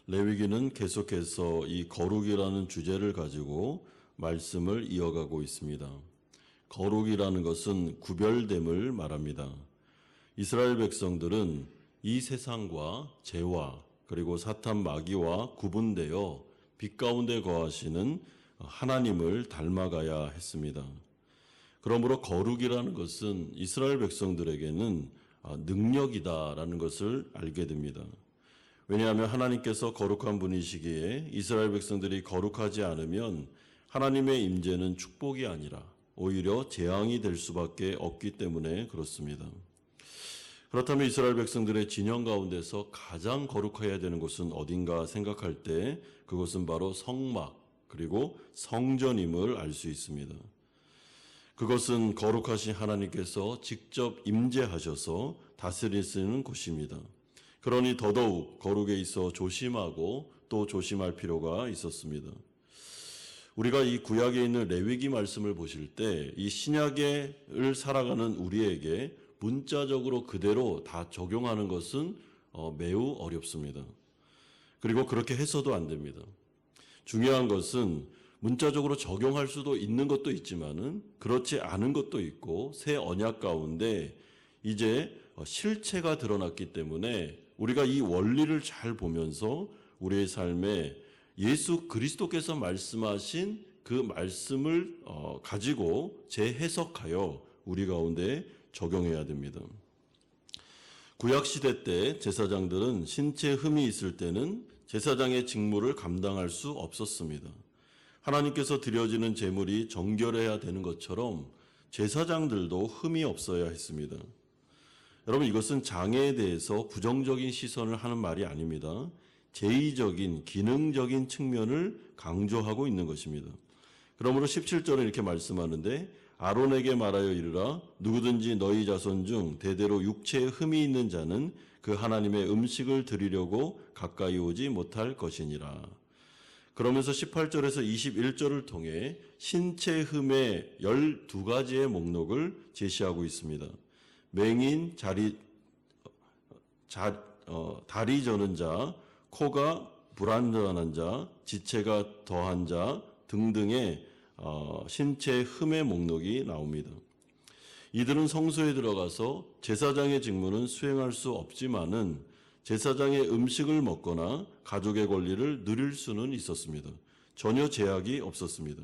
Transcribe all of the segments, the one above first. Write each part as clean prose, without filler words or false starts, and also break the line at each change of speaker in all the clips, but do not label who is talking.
레위기는 계속해서 이 거룩이라는 주제를 가지고 말씀을 이어가고 있습니다. 거룩이라는 것은 구별됨을 말합니다. 이스라엘 백성들은 이 세상과 죄와 그리고 사탄 마귀와 구분되어 빛 가운데 거하시는 하나님을 닮아가야 했습니다. 그러므로 거룩이라는 것은 이스라엘 백성들에게는 능력이다라는 것을 알게 됩니다. 왜냐하면 하나님께서 거룩한 분이시기에 이스라엘 백성들이 거룩하지 않으면 하나님의 임재는 축복이 아니라 오히려 재앙이 될 수밖에 없기 때문에 그렇습니다. 그렇다면 이스라엘 백성들의 진영 가운데서 가장 거룩해야 되는 곳은 어딘가 생각할 때 그것은 바로 성막 그리고 성전임을 알 수 있습니다. 그것은 거룩하신 하나님께서 직접 임재하셔서 다스리시는 곳입니다. 그러니 더더욱 거룩에 있어 조심하고 또 조심할 필요가 있었습니다. 우리가 이 구약에 있는 레위기 말씀을 보실 때 이 신약을 살아가는 우리에게 문자적으로 그대로 다 적용하는 것은 매우 어렵습니다. 그리고 그렇게 해서도 안 됩니다. 중요한 것은 문자적으로 적용할 수도 있는 것도 있지만은 그렇지 않은 것도 있고 새 언약 가운데 이제 실체가 드러났기 때문에 우리가 이 원리를 잘 보면서 우리의 삶에 예수 그리스도께서 말씀하신 그 말씀을 가지고 재해석하여 우리 가운데 적용해야 됩니다. 구약시대 때 제사장들은 신체 흠이 있을 때는 제사장의 직무를 감당할 수 없었습니다. 하나님께서 드려지는 제물이 정결해야 되는 것처럼 제사장들도 흠이 없어야 했습니다. 여러분, 이것은 장애에 대해서 부정적인 시선을 하는 말이 아닙니다. 제의적인 기능적인 측면을 강조하고 있는 것입니다. 그러므로 17절에 이렇게 말씀하는데 아론에게 말하여 이르라 누구든지 너희 자손 중 대대로 육체에 흠이 있는 자는 그 하나님의 음식을 드리려고 가까이 오지 못할 것이니라. 그러면서 18절에서 21절을 통해 신체 흠의 12가지의 목록을 제시하고 있습니다. 맹인, 다리 저는 자, 코가 불안전한 자, 지체가 더한 자 등등의 신체 흠의 목록이 나옵니다. 이들은 성소에 들어가서 제사장의 직무는 수행할 수 없지만은 제사장의 음식을 먹거나 가족의 권리를 누릴 수는 있었습니다. 전혀 제약이 없었습니다.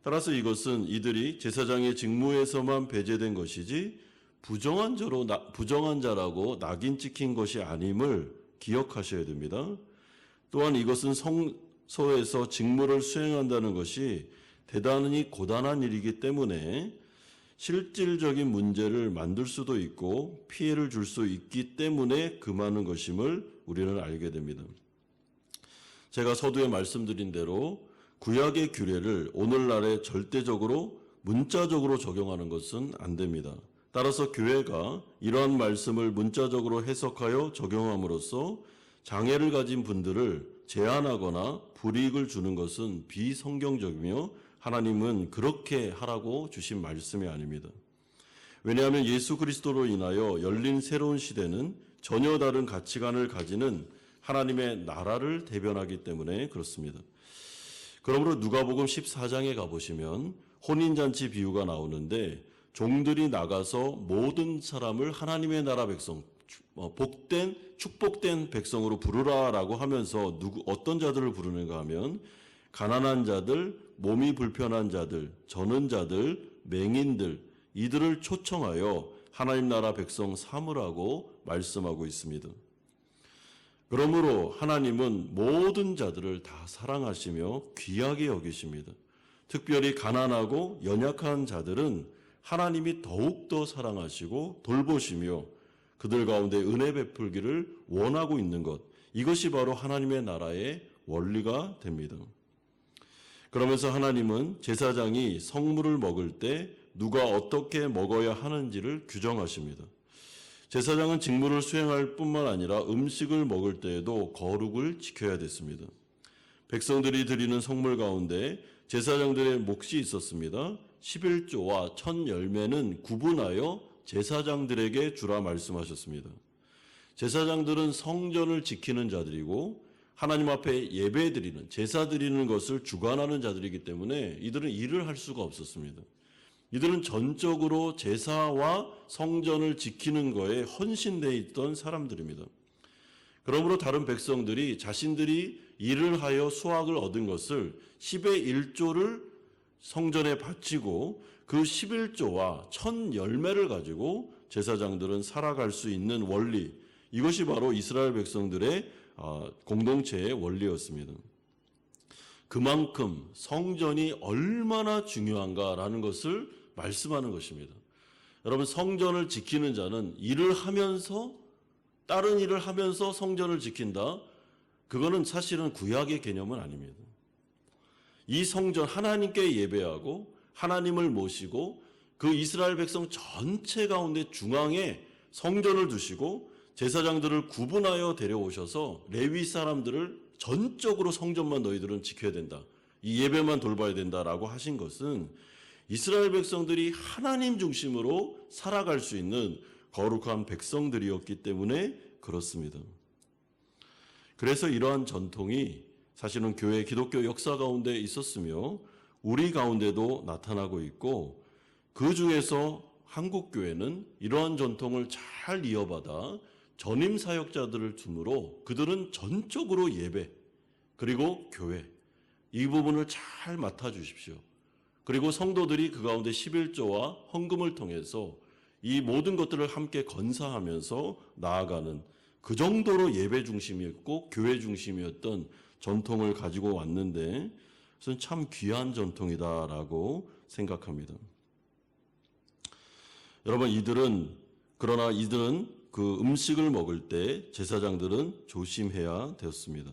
따라서 이것은 이들이 제사장의 직무에서만 배제된 것이지 부정한 자라고 낙인 찍힌 것이 아님을 기억하셔야 됩니다. 또한 이것은 성소에서 직무를 수행한다는 것이 대단히 고단한 일이기 때문에 실질적인 문제를 만들 수도 있고 피해를 줄 수 있기 때문에 금하는 것임을 우리는 알게 됩니다. 제가 서두에 말씀드린 대로 구약의 규례를 오늘날에 절대적으로 문자적으로 적용하는 것은 안 됩니다. 따라서 교회가 이러한 말씀을 문자적으로 해석하여 적용함으로써 장애를 가진 분들을 제한하거나 불이익을 주는 것은 비성경적이며 하나님은 그렇게 하라고 주신 말씀이 아닙니다. 왜냐하면 예수 그리스도로 인하여 열린 새로운 시대는 전혀 다른 가치관을 가지는 하나님의 나라를 대변하기 때문에 그렇습니다. 그러므로 누가복음 14장에 가보시면 혼인잔치 비유가 나오는데 종들이 나가서 모든 사람을 하나님의 나라 백성, 축복된 백성으로 부르라라고 하면서 어떤 자들을 부르는가 하면 가난한 자들, 몸이 불편한 자들, 저는 자들, 맹인들 이들을 초청하여 하나님 나라 백성 삼으라고 말씀하고 있습니다. 그러므로 하나님은 모든 자들을 다 사랑하시며 귀하게 여기십니다. 특별히 가난하고 연약한 자들은 하나님이 더욱더 사랑하시고 돌보시며 그들 가운데 은혜 베풀기를 원하고 있는 것, 이것이 바로 하나님의 나라의 원리가 됩니다. 그러면서 하나님은 제사장이 성물을 먹을 때 누가 어떻게 먹어야 하는지를 규정하십니다. 제사장은 직무를 수행할 뿐만 아니라 음식을 먹을 때에도 거룩을 지켜야 됐습니다. 백성들이 드리는 성물 가운데 제사장들의 몫이 있었습니다. 11조와 첫 열매는 구분하여 제사장들에게 주라 말씀하셨습니다. 제사장들은 성전을 지키는 자들이고 하나님 앞에 예배드리는, 제사 드리는 것을 주관하는 자들이기 때문에 이들은 일을 할 수가 없었습니다. 이들은 전적으로 제사와 성전을 지키는 거에 헌신되어 있던 사람들입니다. 그러므로 다른 백성들이 자신들이 일을 하여 수확을 얻은 것을 10의 1조를 성전에 바치고 그 11조와 천 열매를 가지고 제사장들은 살아갈 수 있는 원리, 이것이 바로 이스라엘 백성들의 공동체의 원리였습니다. 그만큼 성전이 얼마나 중요한가라는 것을 말씀하는 것입니다. 여러분, 성전을 지키는 자는 일을 하면서, 다른 일을 하면서 성전을 지킨다? 그거는 사실은 구약의 개념은 아닙니다. 이 성전, 하나님께 예배하고 하나님을 모시고 그 이스라엘 백성 전체 가운데 중앙에 성전을 두시고 제사장들을 구분하여 데려오셔서 레위 사람들을 전적으로 성전만 너희들은 지켜야 된다, 이 예배만 돌봐야 된다라고 하신 것은 이스라엘 백성들이 하나님 중심으로 살아갈 수 있는 거룩한 백성들이었기 때문에 그렇습니다. 그래서 이러한 전통이 사실은 교회 기독교 역사 가운데 있었으며 우리 가운데도 나타나고 있고, 그 중에서 한국교회는 이러한 전통을 잘 이어받아 전임 사역자들을 두므로 그들은 전적으로 예배 그리고 교회, 이 부분을 잘 맡아주십시오. 그리고 성도들이 그 가운데 11조와 헌금을 통해서 이 모든 것들을 함께 건사하면서 나아가는, 그 정도로 예배 중심이었고 교회 중심이었던 전통을 가지고 왔는데, 그것은 참 귀한 전통이다라고 생각합니다. 여러분, 그러나 이들은 그 음식을 먹을 때 제사장들은 조심해야 되었습니다.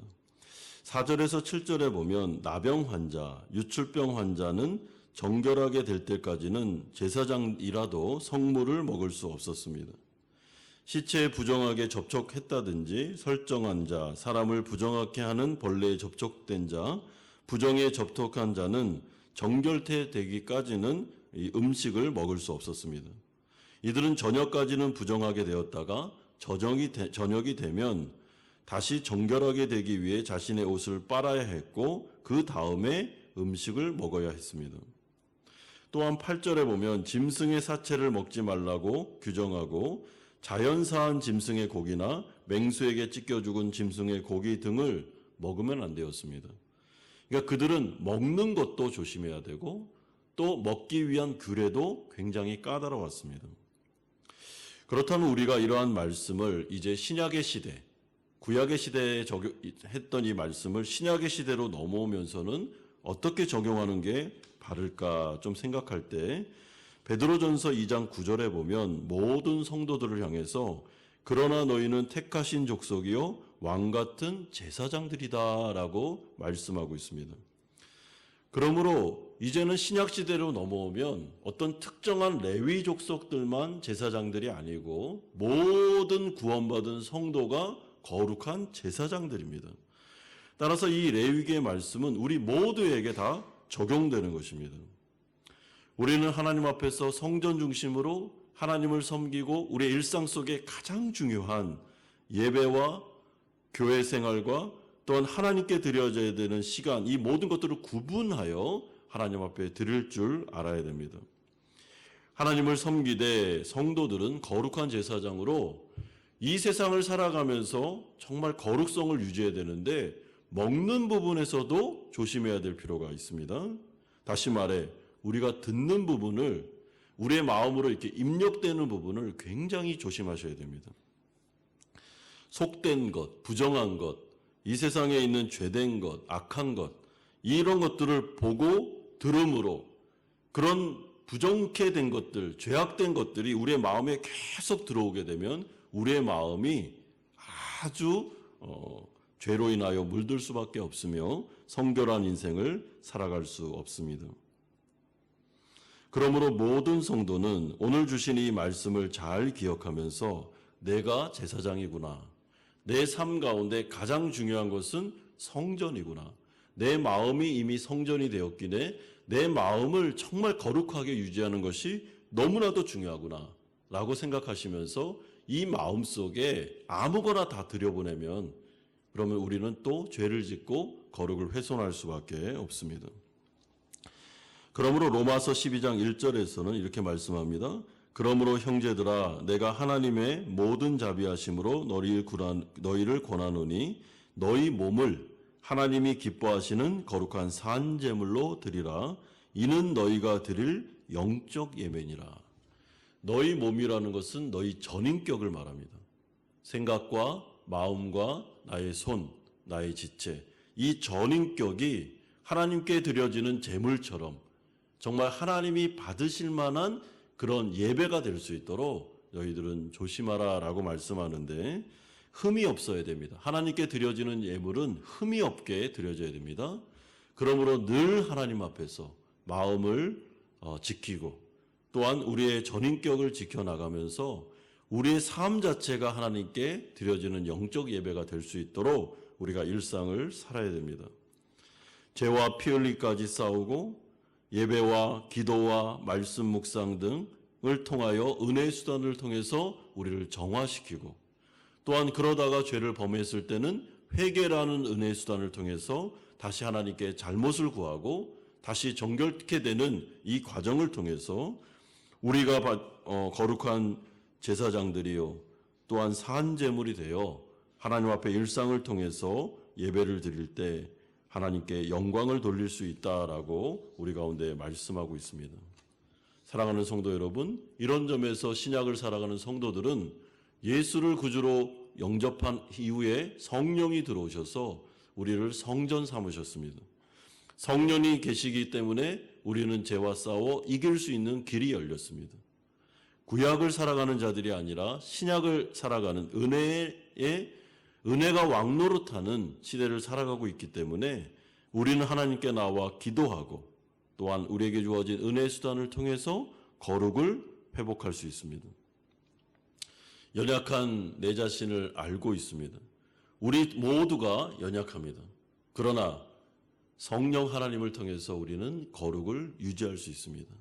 4절에서 7절에 보면 나병 환자, 유출병 환자는 정결하게 될 때까지는 제사장이라도 성물을 먹을 수 없었습니다. 시체에 부정하게 접촉했다든지 설정한 자, 사람을 부정하게 하는 벌레에 접촉된 자, 부정에 접촉한 자는 정결태 되기까지는 이 음식을 먹을 수 없었습니다. 이들은 저녁까지는 부정하게 되었다가 저녁이 되면 다시 정결하게 되기 위해 자신의 옷을 빨아야 했고 그 다음에 음식을 먹어야 했습니다. 또한 8절에 보면 짐승의 사체를 먹지 말라고 규정하고 자연사한 짐승의 고기나 맹수에게 찢겨 죽은 짐승의 고기 등을 먹으면 안 되었습니다. 그러니까 그들은 먹는 것도 조심해야 되고 또 먹기 위한 규례도 굉장히 까다로웠습니다. 그렇다면 우리가 이러한 말씀을 이제 신약의 시대, 구약의 시대에 적용했던 이 말씀을 신약의 시대로 넘어오면서는 어떻게 적용하는 게 바를까 좀 생각할 때, 베드로전서 2장 9절에 보면 모든 성도들을 향해서 그러나 너희는 택하신 족속이요 왕같은 제사장들이다라고 말씀하고 있습니다. 그러므로 이제는 신약시대로 넘어오면 어떤 특정한 레위 족속들만 제사장들이 아니고 모든 구원받은 성도가 거룩한 제사장들입니다. 따라서 이 레위기의 말씀은 우리 모두에게 다 적용되는 것입니다. 우리는 하나님 앞에서 성전 중심으로 하나님을 섬기고 우리의 일상 속에 가장 중요한 예배와 교회 생활과 또한 하나님께 드려져야 되는 시간, 이 모든 것들을 구분하여 하나님 앞에 드릴 줄 알아야 됩니다. 하나님을 섬기되 성도들은 거룩한 제사장으로 이 세상을 살아가면서 정말 거룩성을 유지해야 되는데 먹는 부분에서도 조심해야 될 필요가 있습니다. 다시 말해 우리가 듣는 부분을, 우리의 마음으로 이렇게 입력되는 부분을 굉장히 조심하셔야 됩니다. 속된 것, 부정한 것, 이 세상에 있는 죄된 것, 악한 것, 이런 것들을 보고 들음으로 그런 부정케 된 것들, 죄악된 것들이 우리의 마음에 계속 들어오게 되면 우리의 마음이 아주 죄로 인하여 물들 수밖에 없으며 성결한 인생을 살아갈 수 없습니다. 그러므로 모든 성도는 오늘 주신 이 말씀을 잘 기억하면서 내가 제사장이구나, 내 삶 가운데 가장 중요한 것은 성전이구나, 내 마음이 이미 성전이 되었기에 내 마음을 정말 거룩하게 유지하는 것이 너무나도 중요하구나 라고 생각하시면서 이 마음 속에 아무거나 다 들여보내면 그러면 우리는 또 죄를 짓고 거룩을 훼손할 수밖에 없습니다. 그러므로 로마서 12장 1절에서는 이렇게 말씀합니다. 그러므로 형제들아 내가 하나님의 모든 자비하심으로 너희를 권하노니 너희 몸을 하나님이 기뻐하시는 거룩한 산 제물로 드리라. 이는 너희가 드릴 영적 예배니라. 너희 몸이라는 것은 너희 전인격을 말합니다. 생각과 마음과 나의 손, 나의 지체, 이 전인격이 하나님께 드려지는 제물처럼 정말 하나님이 받으실 만한 그런 예배가 될 수 있도록 너희들은 조심하라 라고 말씀하는데, 흠이 없어야 됩니다. 하나님께 드려지는 예물은 흠이 없게 드려져야 됩니다. 그러므로 늘 하나님 앞에서 마음을 지키고 또한 우리의 전인격을 지켜나가면서 우리의 삶 자체가 하나님께 드려지는 영적 예배가 될 수 있도록 우리가 일상을 살아야 됩니다. 죄와 피 흘리기까지 싸우고 예배와 기도와 말씀 묵상 등을 통하여 은혜의 수단을 통해서 우리를 정화시키고, 또한 그러다가 죄를 범했을 때는 회개라는 은혜의 수단을 통해서 다시 하나님께 잘못을 구하고 다시 정결케 되는 이 과정을 통해서 우리가 거룩한 제사장들이요 또한 산 제물이 되어 하나님 앞에 일상을 통해서 예배를 드릴 때 하나님께 영광을 돌릴 수 있다라고 우리 가운데 말씀하고 있습니다. 사랑하는 성도 여러분, 이런 점에서 신약을 살아가는 성도들은 예수를 구주로 영접한 이후에 성령이 들어오셔서 우리를 성전 삼으셨습니다. 성령이 계시기 때문에 우리는 죄와 싸워 이길 수 있는 길이 열렸습니다. 구약을 살아가는 자들이 아니라 신약을 살아가는 은혜가 왕노릇하는 시대를 살아가고 있기 때문에 우리는 하나님께 나와 기도하고 또한 우리에게 주어진 은혜의 수단을 통해서 거룩을 회복할 수 있습니다. 연약한 내 자신을 알고 있습니다. 우리 모두가 연약합니다. 그러나 성령 하나님을 통해서 우리는 거룩을 유지할 수 있습니다.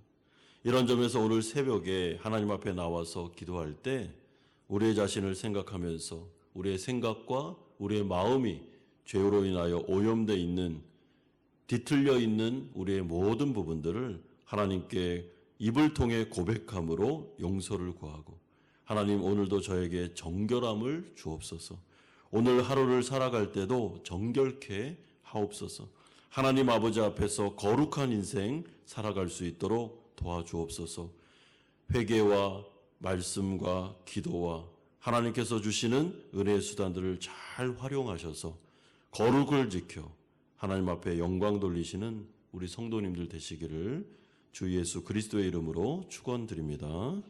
이런 점에서 오늘 새벽에 하나님 앞에 나와서 기도할 때 우리의 자신을 생각하면서 우리의 생각과 우리의 마음이 죄로 인하여 오염되어 있는, 뒤틀려 있는 우리의 모든 부분들을 하나님께 입을 통해 고백함으로 용서를 구하고, 하나님 오늘도 저에게 정결함을 주옵소서. 오늘 하루를 살아갈 때도 정결케 하옵소서. 하나님 아버지 앞에서 거룩한 인생 살아갈 수 있도록 도와주옵소서. 회개와 말씀과 기도와 하나님께서 주시는 은혜의 수단들을 잘 활용하셔서 거룩을 지켜 하나님 앞에 영광 돌리시는 우리 성도님들 되시기를 주 예수 그리스도의 이름으로 축원드립니다.